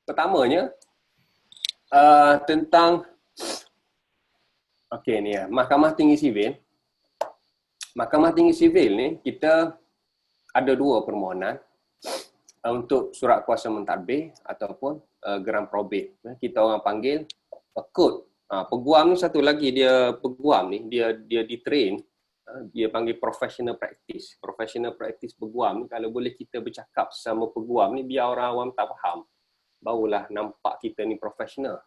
Pertamanya, tentang okey ni Mahkamah Tinggi Sivil. Mahkamah Tinggi Sivil ni kita ada dua permohonan untuk surat kuasa mentadbir ataupun geran probate. Kita orang panggil kod. Peguam ni satu lagi, dia peguam ni dia ditrain, dia panggil professional practice. Professional practice peguam ni, kalau boleh kita bercakap sama peguam ni biar orang awam tak faham, barulah nampak kita ni profesional.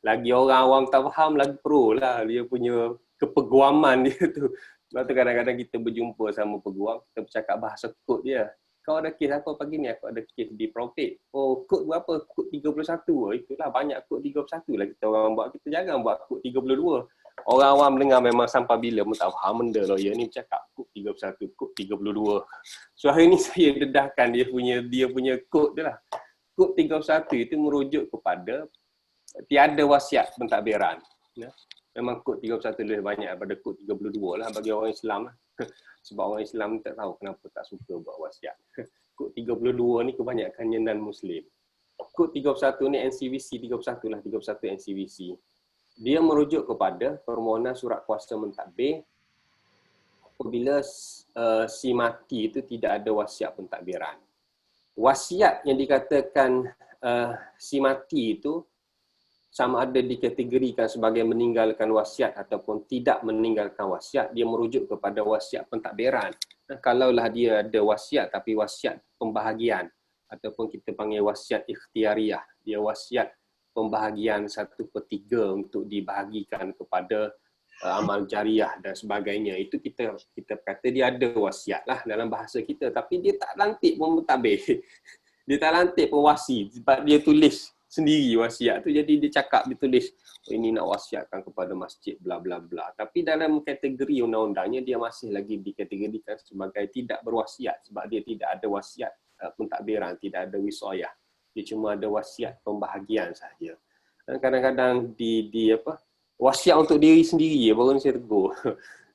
Lagi orang awam tak faham, lagi pro lah dia punya kepeguaman dia tu. Sebab tu kadang-kadang kita berjumpa sama peguam, kita bercakap bahasa kod dia. Kau ada kes apa pagi ni? Aku ada kes di probate. Oh, kod berapa? Kod 31. Oh, itulah banyak kod 31 lah kita orang buat. Kita jangan buat kod 32. Orang awam dengar memang sampai bila pun tak faham benda lawyer ni bercakap kod 31, kod 32. So hari ni saya dedahkan dia punya kod dia lah. Kod 31 itu merujuk kepada tiada wasiat pentadbiran. Ya. Memang kod 31 lebih banyak daripada kod 32 lah bagi orang Islam lah. Sebab orang Islam tak tahu kenapa tak suka buat wasiat. Kod 32 ni kebanyakannya non-Muslim. Kod 31 ni NCVC 31 lah, 31 NCVC. Dia merujuk kepada permohonan surat kuasa mentadbir apabila si mati itu tidak ada wasiat pentadbiran. Wasiat yang dikatakan si mati itu sama ada dikategorikan sebagai meninggalkan wasiat ataupun tidak meninggalkan wasiat, dia merujuk kepada wasiat pentadbiran. Kalaulah dia ada wasiat tapi wasiat pembahagian ataupun kita panggil wasiat ikhtiariah, dia wasiat pembahagian 1/3 untuk dibahagikan kepada amal jariah dan sebagainya. Itu kita kata dia ada wasiat lah dalam bahasa kita, tapi dia tak lantik pun mentadbir. Dia tak lantik pun wasi sebab dia tulis sendiri wasiat tu, jadi dia cakap, dia tulis ini nak wasiatkan kepada masjid bla bla bla, tapi dalam kategori undang-undangnya dia masih lagi dikategorikan sebagai tidak berwasiat sebab dia tidak ada wasiat pentadbiran, tidak ada wisayah, dia cuma ada wasiat pembahagian sahaja. Dan kadang-kadang di wasiat untuk diri sendiri baru ni saya tegur.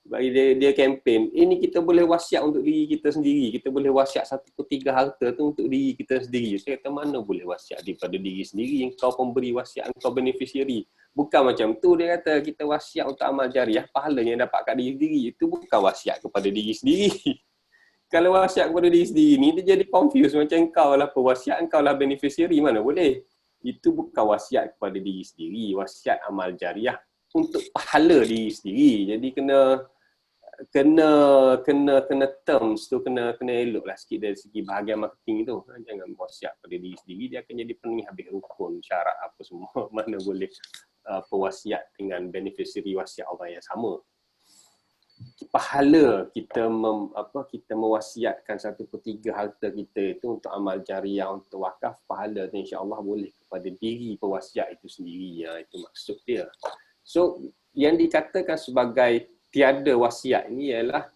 Bagi dia kempen, ini kita boleh wasiat untuk diri kita sendiri, kita boleh wasiat 1/3 harta tu untuk diri kita sendiri. Saya kata mana boleh wasiat daripada diri sendiri, engkau pemberi wasiat, engkau beneficiary. Bukan macam tu, dia kata kita wasiat untuk amal jariah, pahala yang dapat kat diri sendiri, itu bukan wasiat kepada diri sendiri. Kalau wasiat kepada diri sendiri ni, dia jadi confused macam engkau lah pewasiat, engkau lah beneficiary, mana boleh. Itu bukan wasiat kepada diri sendiri, wasiat amal jariah untuk pahala diri sendiri. Jadi kena terms tu kena elok lah sikit dari segi bahagian marketing tu. Jangan wasiat pada diri sendiri, dia akan jadi penuhi habis rukun syarat apa semua. Mana boleh pewasiat dengan beneficiary wasiat orang yang sama. Pahala kita mewasiatkan 1/3 harta kita itu untuk amal jariah, untuk wakaf, pahala tu insya-Allah boleh kepada diri pewasiat itu sendiri. Itu maksud dia. So yang dikatakan sebagai tiada wasiat ini ialah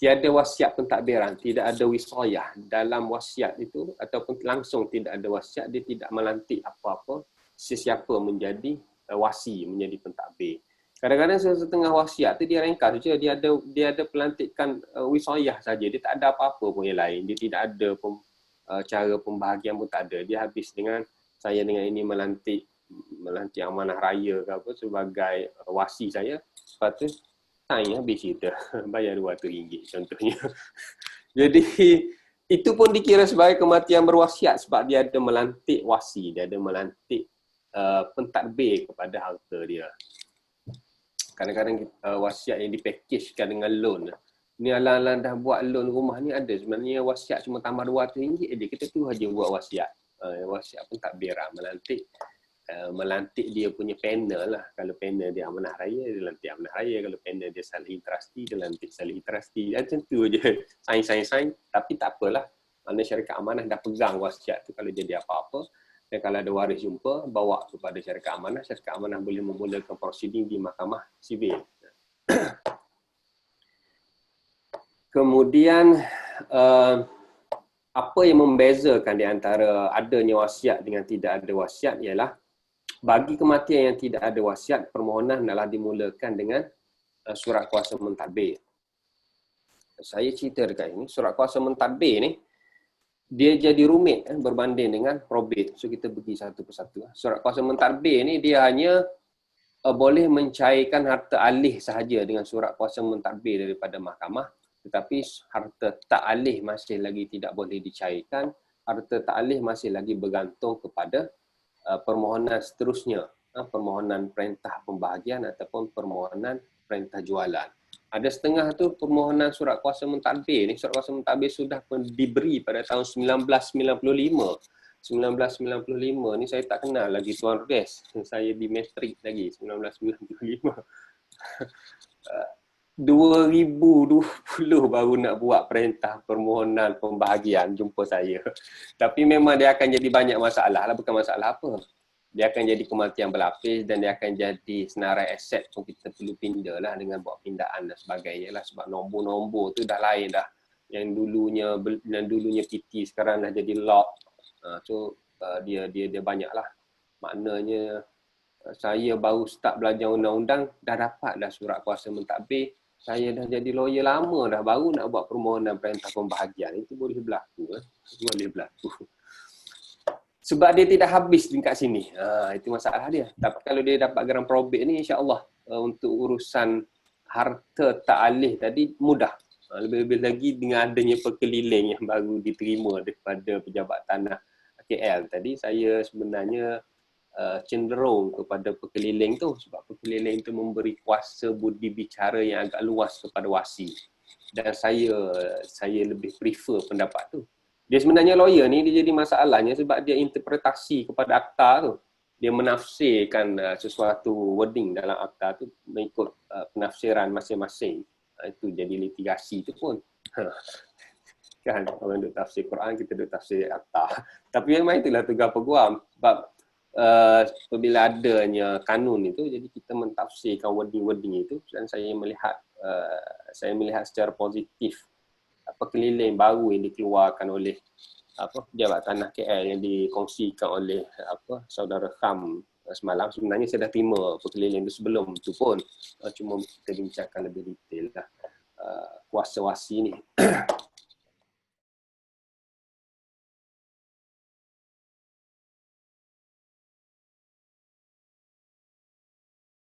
tiada wasiat pentadbiran, tidak ada wisayah dalam wasiat itu, ataupun langsung tidak ada wasiat, dia tidak melantik apa-apa sesiapa menjadi wasi, menjadi pentadbir. Kadang-kadang setengah wasiat tu dia ringkas saja, dia ada pelantikan wisayah saja, dia tak ada apa-apa pun yang lain, dia tidak ada cara pembahagian pun tak ada. Dia habis dengan saya dengan ini melantik amanah raya ke apa sebagai wasi saya, lepas tu sign habis cerita, bayar RM200 contohnya. Jadi itu pun dikira sebagai kematian berwasiat sebab dia ada melantik wasi, dia ada melantik pentadbir kepada harta dia. Kadang-kadang wasiat yang dipackage dengan loan. Ni alang-alang dah buat loan rumah ni ada sebenarnya wasiat cuma tambah RM200 je, kita tu aja buat wasiat. Wasiat pentadbir melantik dia punya panel lah. Kalau panel dia amanah raya, dia lantik amanah raya. Kalau panel dia salih trustee, dia lantik salih trustee. Macam tu je. Sign. Tapi tak apalah. Mana syarikat amanah dah pegang wasiat tu, kalau jadi apa-apa. Dan kalau ada waris jumpa, bawa kepada syarikat amanah boleh memulakan prosiding di mahkamah sivil. Kemudian, apa yang membezakan di antara adanya wasiat dengan tidak ada wasiat ialah bagi kematian yang tidak ada wasiat, permohonan adalah dimulakan dengan surat kuasa mentadbir. Saya cerita dekat ini, surat kuasa mentadbir ni dia jadi rumit berbanding dengan probate. So kita pergi satu persatu. Surat kuasa mentadbir ni dia hanya boleh mencairkan harta alih sahaja dengan surat kuasa mentadbir daripada mahkamah, tetapi harta tak alih masih lagi tidak boleh dicairkan. Harta tak alih masih lagi bergantung kepada permohonan seterusnya, permohonan perintah pembahagian ataupun permohonan perintah jualan. Ada setengah tu permohonan surat kuasa mentadbir ni, surat kuasa mentadbir sudah diberi pada tahun 1995. 1995 ni saya tak kenal lagi Tuan Res. Saya di matrik lagi 1995. 2020 baru nak buat perintah permohonan pembahagian jumpa saya. Tapi memang dia akan jadi banyak masalah lah, bukan masalah apa. Dia akan jadi kematian berlapis dan dia akan jadi senarai aset pun kita perlu pindah lah dengan buat pindaan dan sebagainya lah. Sebab nombor-nombor tu dah lain dah. Yang dulunya PT sekarang dah jadi lock. So dia banyak lah. Maknanya saya baru start belajar undang-undang dah dapat dah surat kuasa mentadbir. Saya dah jadi lawyer lama dah, baru nak buat permohonan perintah pembahagian. Itu boleh berlaku. Boleh berlaku. Sebab dia tidak habis dekat sini. Itu masalah dia. Tapi kalau dia dapat geran probate ni, insya-Allah untuk urusan harta tak alih tadi mudah. Lebih-lebih lagi dengan adanya perkeliling yang baru diterima daripada pejabat tanah KL tadi, saya sebenarnya cenderung kepada perkeliling tu, sebab perkeliling tu memberi kuasa budi bicara yang agak luas kepada wasi. Dan saya lebih prefer pendapat tu. Dia sebenarnya lawyer ni dia jadi masalahnya sebab dia interpretasi kepada akta tu. Dia menafsirkan sesuatu wording dalam akta tu mengikut penafsiran masing-masing. Itu jadi litigasi tu pun. Kan orang duk tafsir Quran, kita duk tafsir akta. Tapi memang itulah tugas peguam. Sebab apabila adanya kanun itu, jadi kita mentafsirkan wording-wording itu, dan saya melihat secara positif perkeliling baru yang dikeluarkan oleh pejabat tanah KL yang dikongsikan oleh saudara Kham semalam. Sebenarnya saya dah terima perkeliling itu sebelum itu pun, cuma kita bincangkan lebih detail lah kuasa wasi ni.